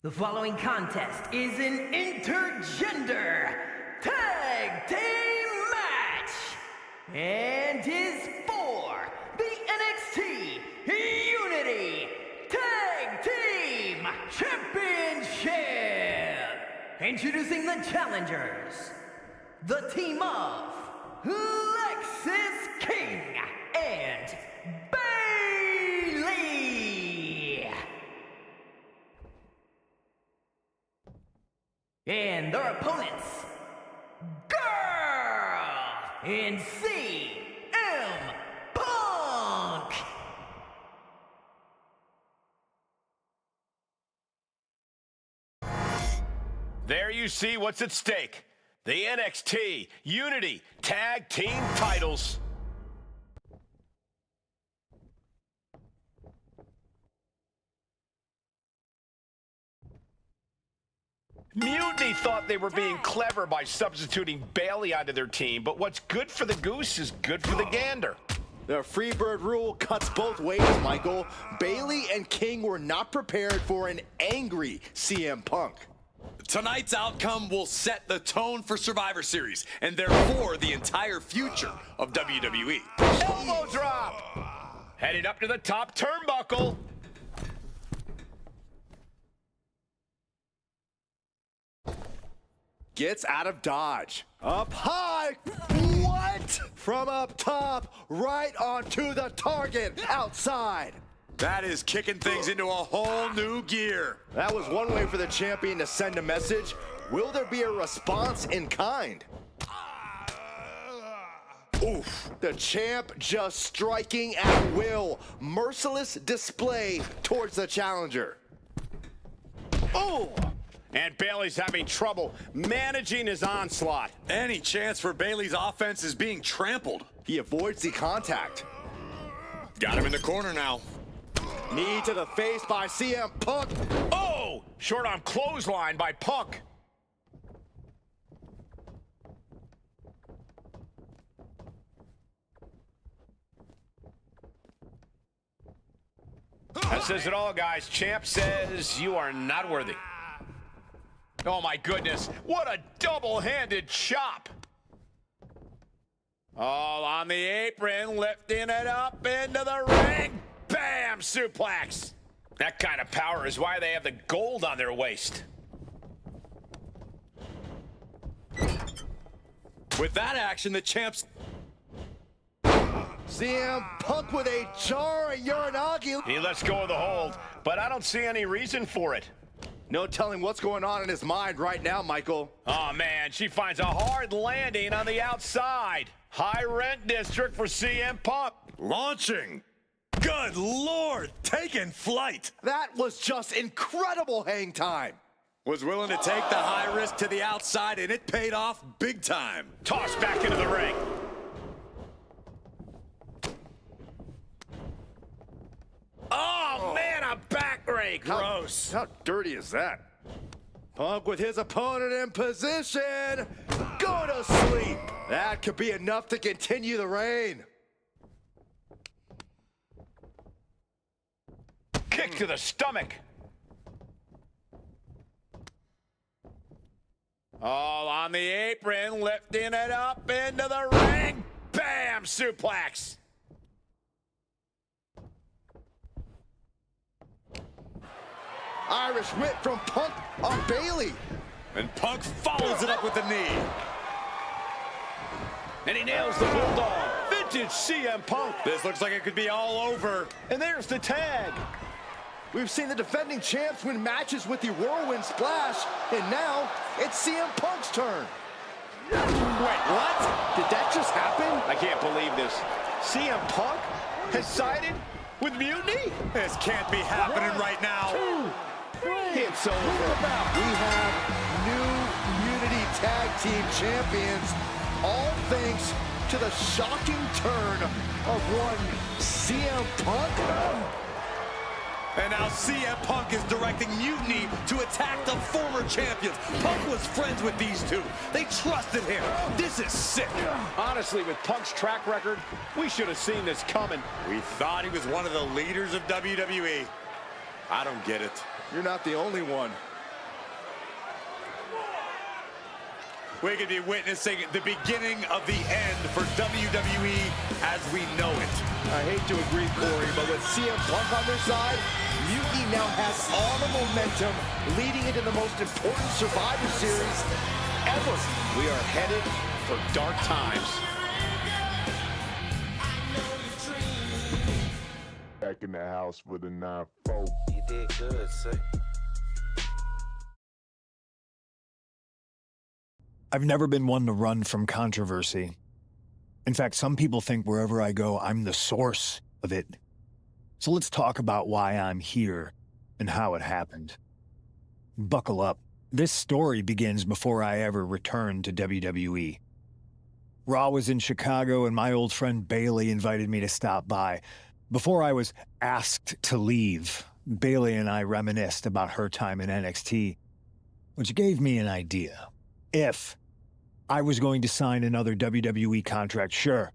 The following contest is an intergender tag team match and is for the NXT Unity Tag Team Championship. Introducing the challengers, the team of Lexis King and Bailey. And their opponents, Girl and CM Punk. There you see what's at stake. The NXT Unity Tag Team titles. Mutiny thought they were being clever by substituting Bailey onto their team, but what's good for the goose is good for the gander. The Freebird rule cuts both ways, Michael. Bailey and King were not prepared for an angry CM Punk. Tonight's outcome will set the tone for Survivor Series, and therefore the entire future of WWE. Elbow drop! Heading up to the top turnbuckle. Gets out of dodge. Up high. What? From up top, right onto the target outside. That is kicking things into a whole new gear. That was one way for the champion to send a message. Will there be a response in kind? Oof. The champ just striking at will. Merciless display towards the challenger. Oh! And Bailey's having trouble managing his onslaught. Any chance for Bailey's offense is being trampled. He avoids the contact. Got him in the corner now. Knee to the face by CM Punk. Oh! Short arm clothesline by Punk. That says it all, guys. Champ says you are not worthy. Oh, my goodness. What a double-handed chop. All on the apron, lifting it up into the ring. Bam! Suplex. That kind of power is why they have the gold on their waist. With that action, the champ's... CM Punk with a jarring Uranagi. He lets go of the hold, but I don't see any reason for it. No telling what's going on in his mind right now, Michael. Oh, man, she finds a hard landing on the outside. High rent district for CM Punk. Launching. Good Lord, taking flight. That was just incredible hang time. Was willing to take the high risk to the outside, and it paid off big time. Tossed back into the ring. Oh, man, a back rake. Gross. How dirty is that? Punk with his opponent in position. Go to sleep. That could be enough to continue the reign. Kick to the stomach. All on the apron, lifting it up into the ring. Bam! Suplex. Irish whip from Punk on Bailey. And Punk follows it up with the knee. And he nails the bulldog. Vintage CM Punk. This looks like it could be all over. And there's the tag. We've seen the defending champs win matches with the whirlwind splash, and now it's CM Punk's turn. Wait, what? Did that just happen? I can't believe this. CM Punk has sided with Mutiny? This can't be happening right now. It's over. We have new Unity Tag Team Champions, all thanks to the shocking turn of one CM Punk. And now CM Punk is directing Mutiny to attack the former champions. Punk was friends with these two. They trusted him. This is sick. Honestly, with Punk's track record, we should have seen this coming. We thought he was one of the leaders of WWE. I don't get it. You're not the only one. We could be witnessing the beginning of the end for WWE as we know it. I hate to agree, Corey, but with CM Punk on their side, Mutiny now has all the momentum leading into the most important Survivor Series ever. We are headed for dark times. Back in the house with a 9-4. You did good, sir. I've never been one to run from controversy. In fact, some people think wherever I go, I'm the source of it. So let's talk about why I'm here and how it happened. Buckle up. This story begins before I ever returned to WWE. Raw was in Chicago and my old friend Bailey invited me to stop by. Before I was asked to leave, Bailey and I reminisced about her time in NXT, which gave me an idea. If I was going to sign another WWE contract, sure,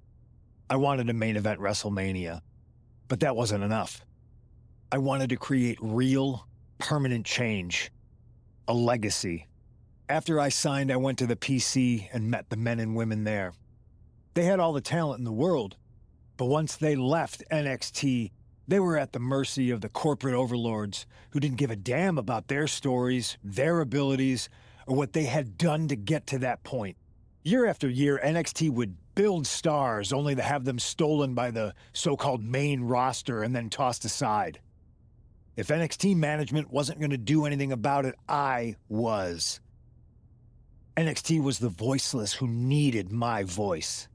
I wanted a main event WrestleMania, but that wasn't enough. I wanted to create real, permanent change. A legacy. After I signed, I went to the PC and met the men and women there. They had all the talent in the world, but once they left NXT, they were at the mercy of the corporate overlords who didn't give a damn about their stories, their abilities, or what they had done to get to that point. Year after year, NXT would build stars only to have them stolen by the so-called main roster and then tossed aside. If NXT management wasn't going to do anything about it, I was. NXT was the voiceless who needed my voice.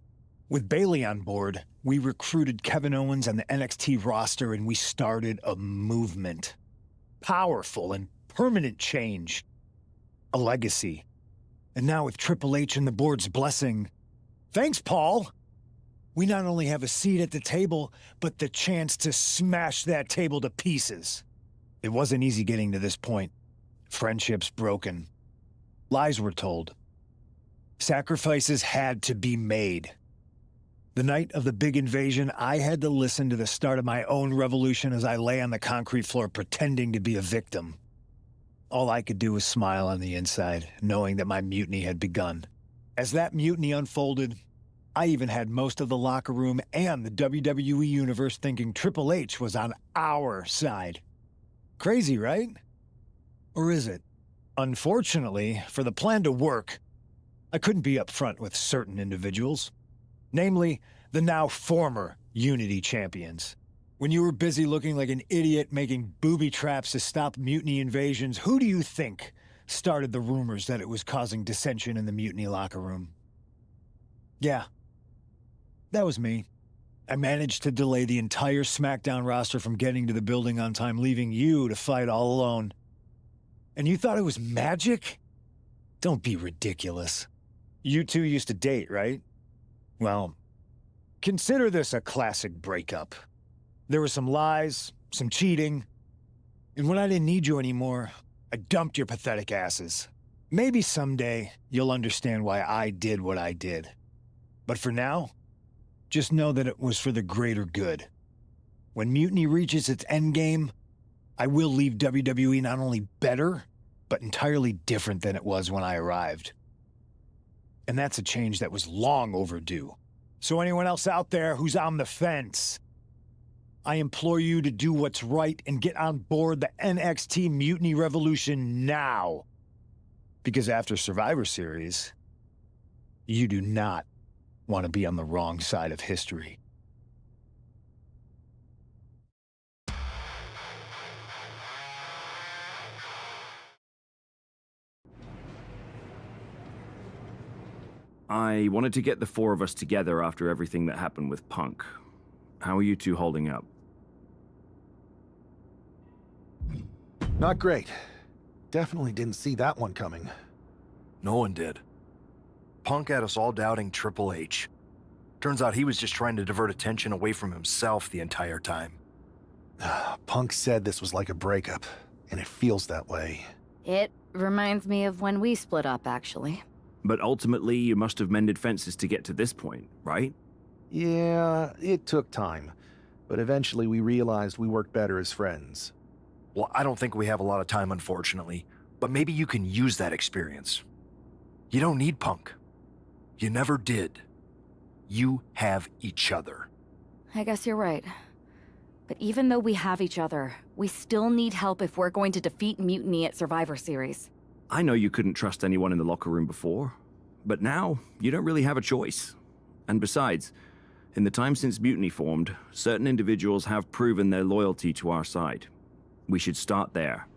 With Bayley on board, we recruited Kevin Owens and the NXT roster, and we started a movement. Powerful and permanent change. A legacy. And now with Triple H and the board's blessing, thanks, Paul! We not only have a seat at the table, but the chance to smash that table to pieces. It wasn't easy getting to this point. Friendships broken. Lies were told. Sacrifices had to be made. The night of the big invasion, I had to listen to the start of my own revolution as I lay on the concrete floor pretending to be a victim. All I could do was smile on the inside, knowing that my mutiny had begun. As that mutiny unfolded, I even had most of the locker room and the WWE Universe thinking Triple H was on our side. Crazy, right? Or is it? Unfortunately, for the plan to work, I couldn't be upfront with certain individuals. Namely, the now former Unity champions. When you were busy looking like an idiot making booby traps to stop mutiny invasions, who do you think started the rumors that it was causing dissension in the mutiny locker room? Yeah, that was me. I managed to delay the entire SmackDown roster from getting to the building on time, leaving you to fight all alone. And you thought it was magic? Don't be ridiculous. You two used to date, right? Well, consider this a classic breakup. There were some lies, some cheating, and when I didn't need you anymore, I dumped your pathetic asses. Maybe someday you'll understand why I did what I did. But for now, just know that it was for the greater good. When Mutiny reaches its endgame, I will leave WWE not only better, but entirely different than it was when I arrived. And that's a change that was long overdue. So anyone else out there who's on the fence, I implore you to do what's right and get on board the NXT Mutiny Revolution now. Because after Survivor Series, you do not want to be on the wrong side of history. I wanted to get the four of us together after everything that happened with Punk. How are you two holding up? Not great. Definitely didn't see that one coming. No one did. Punk had us all doubting Triple H. Turns out he was just trying to divert attention away from himself the entire time. Punk said this was like a breakup, and it feels that way. It reminds me of when we split up, actually. But ultimately, you must have mended fences to get to this point, right? Yeah, it took time. But eventually we realized we worked better as friends. Well, I don't think we have a lot of time, unfortunately. But maybe you can use that experience. You don't need Punk. You never did. You have each other. I guess you're right. But even though we have each other, we still need help if we're going to defeat Mutiny at Survivor Series. I know you couldn't trust anyone in the locker room before, but now you don't really have a choice. And besides, in the time since Mutiny formed, certain individuals have proven their loyalty to our side. We should start there.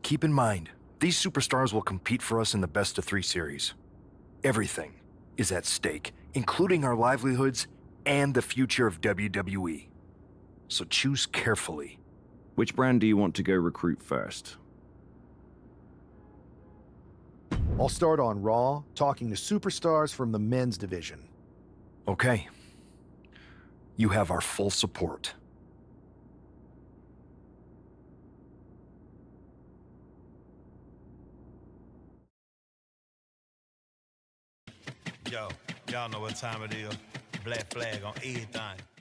Keep in mind, these superstars will compete for us in the best-of-3 series. Everything is at stake, including our livelihoods and the future of WWE. So choose carefully. Which brand do you want to go recruit first? I'll start on Raw, talking to superstars from the men's division. Okay. You have our full support. Yo, y'all know what time it is. Black flag on everything.